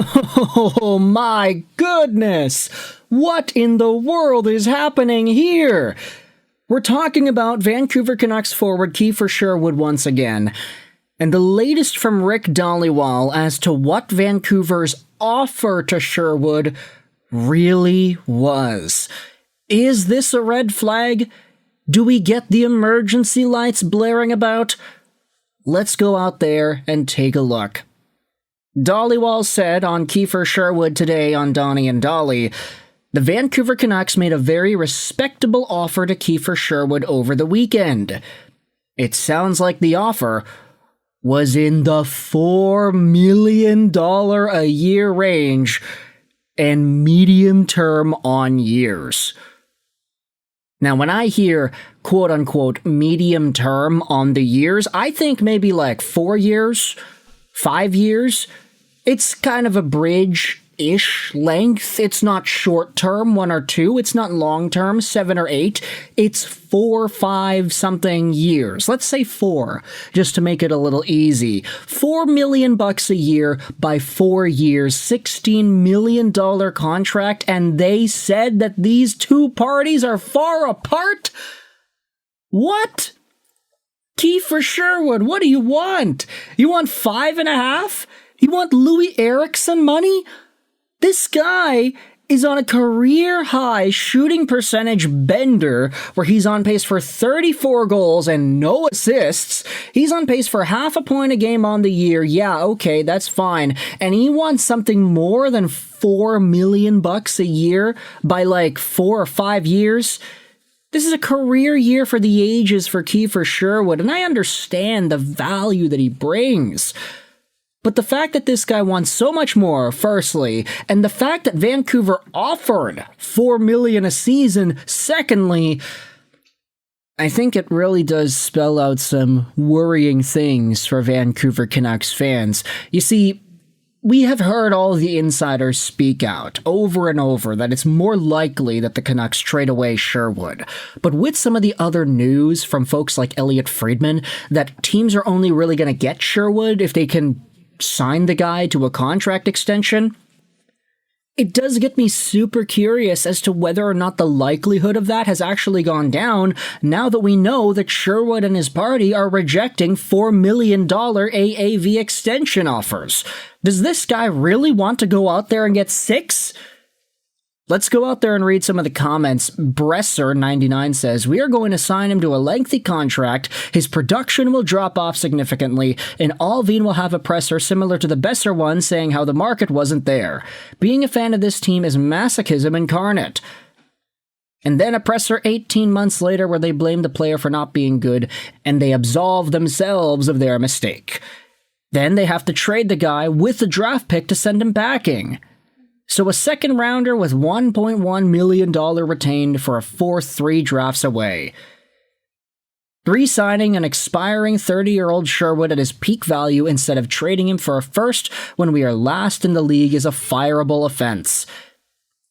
Oh my goodness! What in the world is happening here? We're talking about Vancouver Canucks forward Kiefer Sherwood once again, and the latest from Rick Dhaliwal as to what Vancouver's offer to Sherwood really was. Is this a red flag? Do we get the emergency lights blaring about? Let's go out there and take a look. Dhaliwal said on Kiefer Sherwood today on Donnie and Dolly, the Vancouver Canucks made a very respectable offer to Kiefer Sherwood over the weekend. It sounds like the offer was in the $4 million a year range and medium term on years. Now, when I hear quote-unquote medium term on the years, I think maybe like 4 years, 5 years. It's kind of a bridge-ish length. It's not short-term, 1 or 2. It's not long-term, 7 or 8. It's 4, 5 something years. Let's say 4, just to make it a little easy. $4 million a year by 4 years, $16 million contract, and they said that these two parties are far apart? What? Kiefer Sherwood, what do you want? You want 5.5? You want Louis Eriksson money? This guy is on a career-high shooting percentage bender where he's on pace for 34 goals and no assists. He's on pace for half a point a game on the year. Yeah, okay, that's fine. And he wants something more than $4 million a year by like 4 or 5 years. This is a career year for the ages for Kiefer Sherwood, and I understand the value that he brings. But the fact that this guy wants so much more, firstly, and the fact that Vancouver offered $4 million a season, secondly, I think it really does spell out some worrying things for Vancouver Canucks fans. You see, we have heard all the insiders speak out over and over that it's more likely that the Canucks trade away Sherwood. But with some of the other news from folks like Elliot Friedman that teams are only really going to get Sherwood if they can sign the guy to a contract extension, it does get me super curious as to whether or not the likelihood of that has actually gone down now that we know that Sherwood and his party are rejecting $4 million AAV extension offers. Does this guy really want to go out there and get 6? Let's go out there and read some of the comments. Bresser99 says, we are going to sign him to a lengthy contract. His production will drop off significantly, and Alvin will have a presser similar to the Besser one saying how the market wasn't there. Being a fan of this team is masochism incarnate. And then a presser 18 months later where they blame the player for not being good, and they absolve themselves of their mistake. Then they have to trade the guy with the draft pick to send him packing. So a second rounder with $1.1 million retained for a fourth 3 drafts away. Re-signing an expiring 30-year-old Sherwood at his peak value instead of trading him for a first when we are last in the league is a fireable offense.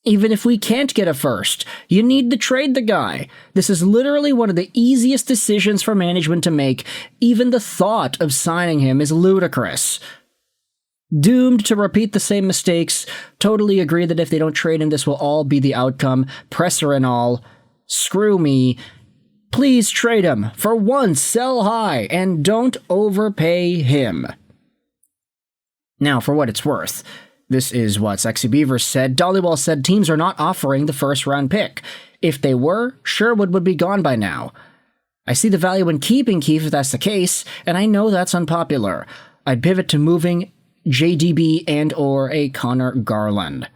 Even if we can't get a first, you need to trade the guy. This is literally one of the easiest decisions for management to make. Even the thought of signing him is ludicrous. Doomed to repeat the same mistakes. Totally agree that if they don't trade him, this will all be the outcome. Presser and all. Screw me. Please trade him. For once, sell high, and don't overpay him. Now, for what it's worth, this is what Sexy Beaver said. Dhaliwal said teams are not offering the first-round pick. If they were, Sherwood would be gone by now. I see the value in keeping Keefe if that's the case, and I know that's unpopular. I'd pivot to moving JDB and or a Connor Garland.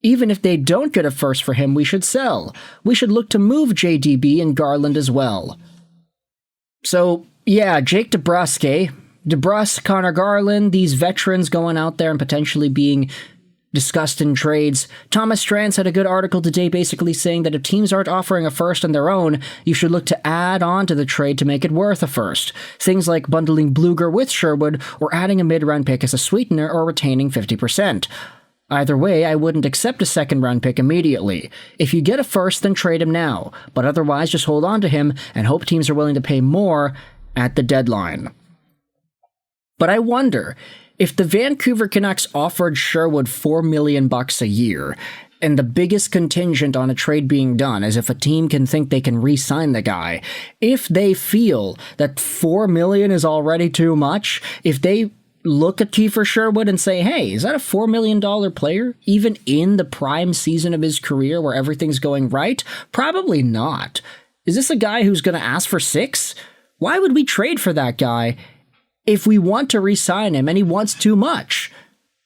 Even if they don't get a first for him, we should sell. We should look to move JDB and Garland as well. So, yeah, Jake DeBrusk, DeBrusk, Connor Garland, these veterans going out there and potentially being discussed in trades. Thomas Strands had a good article today basically saying that if teams aren't offering a first on their own, you should look to add on to the trade to make it worth a first. Things like bundling Bluger with Sherwood or adding a mid-round pick as a sweetener or retaining 50%. Either way, I wouldn't accept a second-round pick immediately. If you get a first, then trade him now, but otherwise just hold on to him and hope teams are willing to pay more at the deadline. But I wonder, If the Vancouver Canucks offered Sherwood $4 million a year, and the biggest contingent on a trade being done is if a team can think they can re-sign the guy, if they feel that $4 million is already too much, if they look at Kiefer Sherwood and say, hey, is that a $4 million player, even in the prime season of his career where everything's going right? Probably not. Is this a guy who's going to ask for 6? Why would we trade for that guy if we want to re-sign him and he wants too much?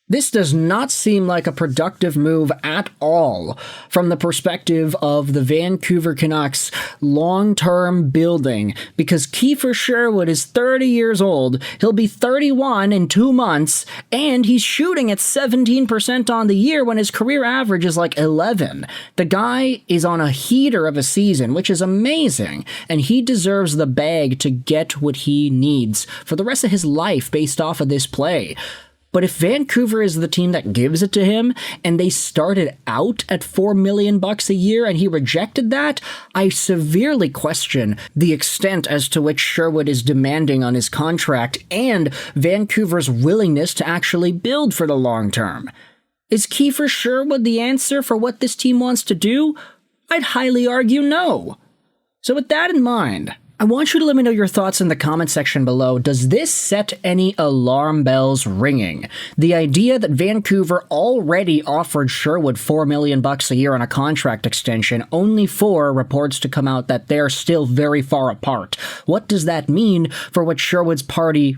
This does not seem like a productive move at all from the perspective of the Vancouver Canucks long-term building, because Kiefer Sherwood is 30 years old, he'll be 31 in 2 months, and he's shooting at 17% on the year when his career average is like 11. The guy is on a heater of a season, which is amazing, and he deserves the bag to get what he needs for the rest of his life based off of this play. But if Vancouver is the team that gives it to him, and they started out at $4 million a year and he rejected that, I severely question the extent as to which Sherwood is demanding on his contract and Vancouver's willingness to actually build for the long term. Is Kiefer Sherwood the answer for what this team wants to do? I'd highly argue no. So with that in mind, I want you to let me know your thoughts in the comment section below. Does this set any alarm bells ringing? The idea that Vancouver already offered Sherwood $4 million a year on a contract extension, only for reports to come out that they're still very far apart. What does that mean for what Sherwood's party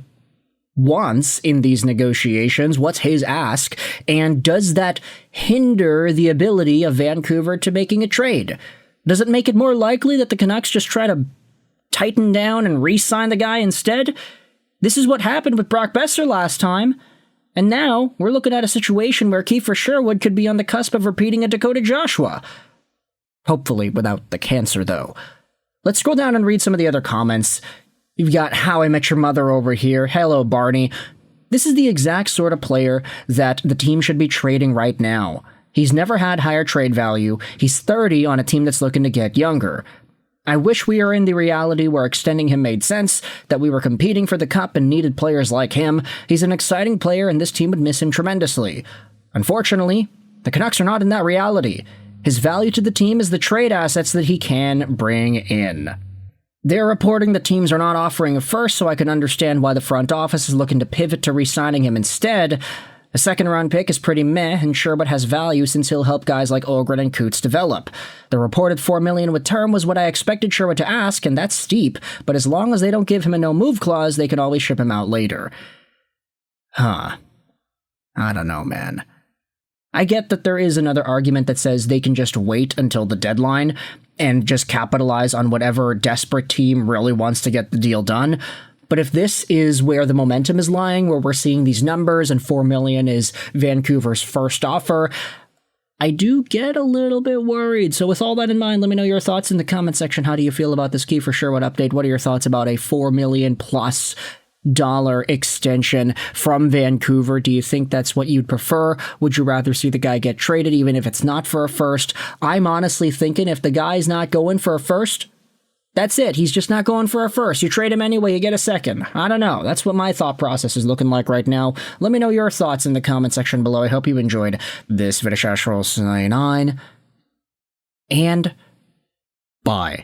wants in these negotiations? What's his ask? And does that hinder the ability of Vancouver to making a trade? Does it make it more likely that the Canucks just try to tighten down and re-sign the guy instead? This is what happened with Brock Besser last time. And now we're looking at a situation where Kiefer Sherwood could be on the cusp of repeating a Dakota Joshua. Hopefully without the cancer, though. Let's scroll down and read some of the other comments. You've got How I Met Your Mother over here. Hello, Barney. This is the exact sort of player that the team should be trading right now. He's never had higher trade value. He's 30 on a team that's looking to get younger. I wish we were in the reality where extending him made sense, that we were competing for the cup and needed players like him. He's an exciting player and this team would miss him tremendously. Unfortunately, the Canucks are not in that reality. His value to the team is the trade assets that he can bring in. They're reporting the teams are not offering a first, so I can understand why the front office is looking to pivot to re-signing him instead. A second-round pick is pretty meh, and Sherwood has value since he'll help guys like Ogren and Coots develop. The reported $4 million with term was what I expected Sherwood to ask, and that's steep, but as long as they don't give him a no-move clause, they can always ship him out later. I don't know, man. I get that there is another argument that says they can just wait until the deadline and just capitalize on whatever desperate team really wants to get the deal done. But if this is where the momentum is lying, where we're seeing these numbers and $4 million is Vancouver's first offer, I do get a little bit worried. So with all that in mind, let me know your thoughts in the comment section. How do you feel about this Kiefer Sherwood update? What are your thoughts about a $4 million plus extension from Vancouver? Do you think that's what you'd prefer? Would you rather see the guy get traded even if it's not for a first? I'm honestly thinking if the guy's not going for a first, that's it. He's just not going for a first. You trade him anyway, you get a second. I don't know. That's what my thought process is looking like right now. Let me know your thoughts in the comment section below. I hope you enjoyed this video. And bye.